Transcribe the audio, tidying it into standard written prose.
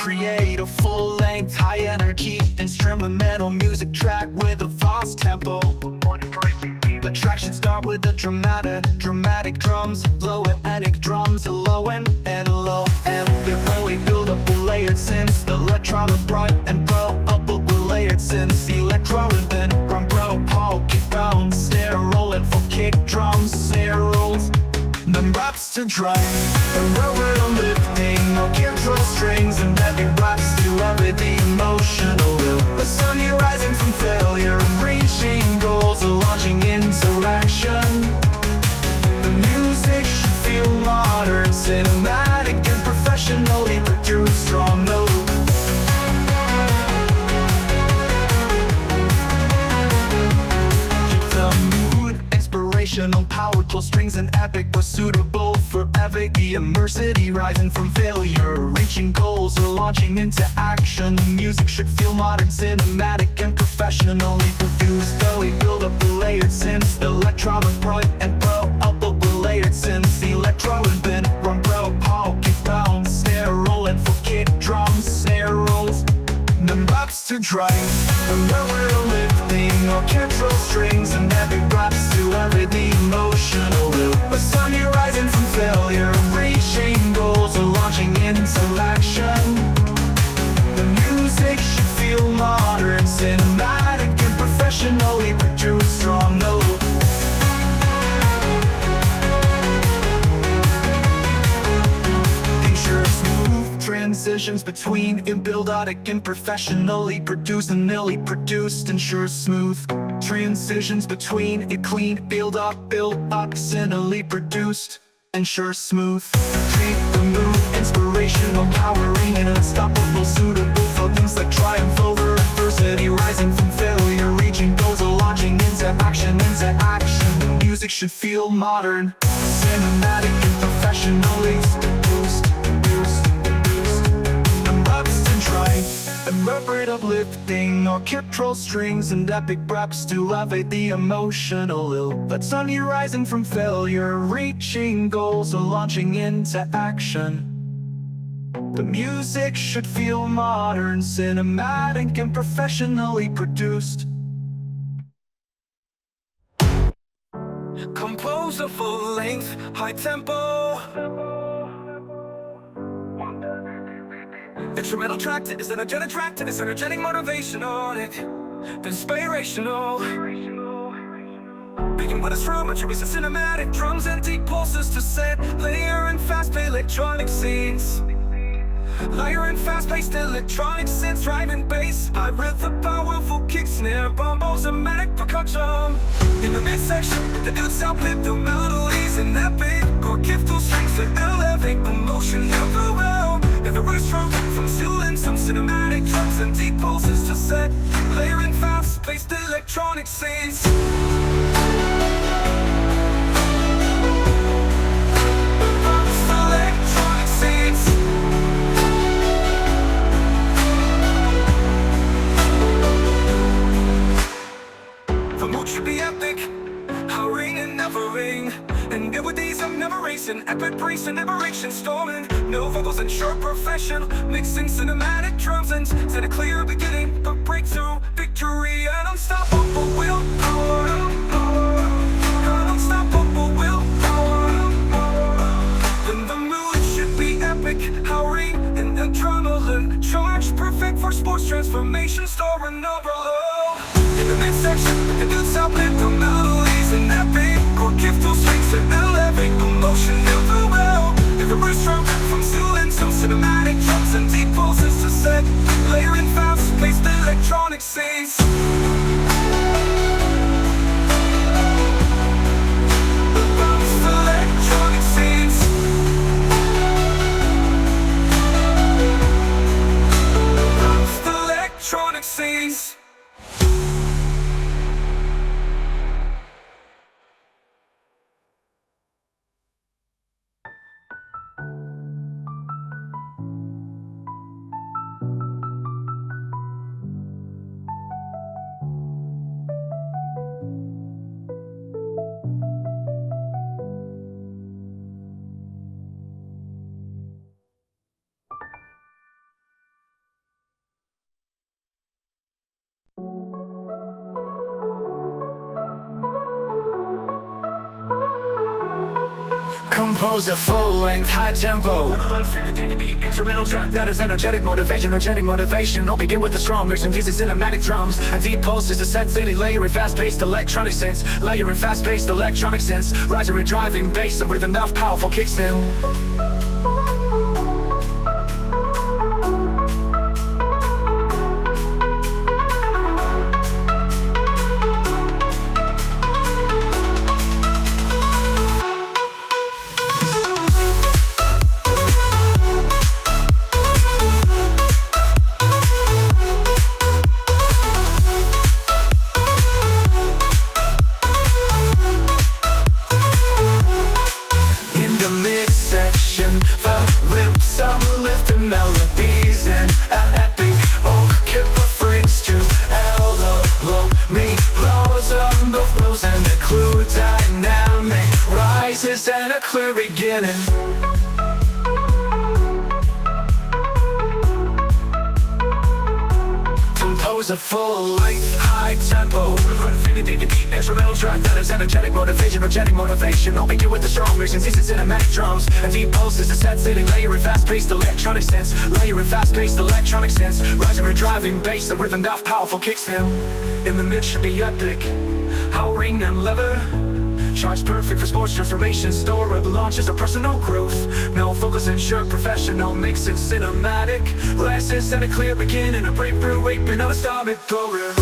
create a full-length, high-energy instrumental music track with a fast tempo. The track should start with the dramatic drums, low energetic drums, a low and low. And before we build up the layered synths, the electronic bright and pro up the layered synths, the electro rhythm, drum bro, pole, kick bounce, snare rolling for kick drums, snare rolls, then raps to drive, and rubber lifting, orchestral strings, and heavy raps to everything emotional. The sun you're rising from failure and reaching goals, launching into action. The music should feel modern, cinematic, and professionally produced, strong notes. Keep the mood inspirational, powerful strings and epic were suitable for epic. The immersity rising from failure, reaching goals or launching into action. The music should feel modern, cinematic, and professionally produced. Though build up the layered synths, the electronic bright and pro up the layered synths, the electro and then run bro, pole, kick bounce, snare rolling for kick drums, snare rolls, then raps to drive, and rubber lifting, orchestral strings, and heavy raps to everything emotional. The sun you're rising from failure, reaching goals or launching into action. The music should feel modern, cinematic, and professionally produced, strong notes. Ensure smooth transitions between build-otic and professionally produced and nilly produced. Ensure smooth transitions between clean build-up, cinely produced. Ensure smooth, treat the move, inspirational, powering, and unstoppable, suitable for things that triumph over adversity, rising from failure, reaching goals or launching into action, The music should feel modern, cinematic, and professionally produced, and raps to drive, and reverberate uplifting, orchestral strings, and epic raps to elevate the emotional. But sun you rising from failure, reaching goals or launching into action. The music should feel modern, cinematic, and professionally produced. Compose a full-length, high tempo instrumental track to this energetic track to this energetic motivation on it. Inspirational. Begin with a strum, attributes to cinematic drums and deep pulses to set layer and fast-paced electronic scenes. Layer and fast-paced electronic synths, driving bass, high rhythm, powerful kick, snare, bombos, and manic percussion. In the midsection, the dudes outlive the melodies and epic orchestral strings that elevate emotion everywhere. In the restaurant, from stealing some cinematic drums and deep pulses to set layer and fast-paced electronic scenes. Electronic scenes. The mood should be epic, hurrying and nevering. And with these I'm never racing, epic brace and aberration storming. No vocals and sharp profession, mixing cinematic drums and set a clear beginning, a breakthrough, victory, and unstoppable willpower. An unstoppable willpower. Then the mood should be epic, hurrying and adrenaline charged, perfect for sports transformation, storing overload. In the midsection, the dudes outlive the melodies and epic orchestral strings that elevate emotion everywhere. In the restaurant, from stealing some cinematic drums and deep pulses to set layer and fast-paced electronic scenes. Compose a full-length, high-tempo instrumental track that is energetic motivation. I'll begin with the strong mix and uses cinematic drums. A deep pulse is a set city, layering fast-paced electronic synths. Rising and driving bass with enough powerful kicks in. Melodies and an epic orchid freaks to elbow me blows on the flows and a clue dynamic rises and a clear beginning. Compose a full-length, high-tempo instrumental track that is energetic motivation. I'll begin with the strong mix and uses cinematic drums. A deep pulse is a set city, layering fast-paced electronic synths. Rising and driving bass with enough powerful kicks in. In the mix should be epic, howling and leather. Charged perfect for sports transformation. Store of launches of personal growth. No focus ensure professional mix it cinematic. Glasses and a clear beginning. A breakthrough aping of a stomach thrower.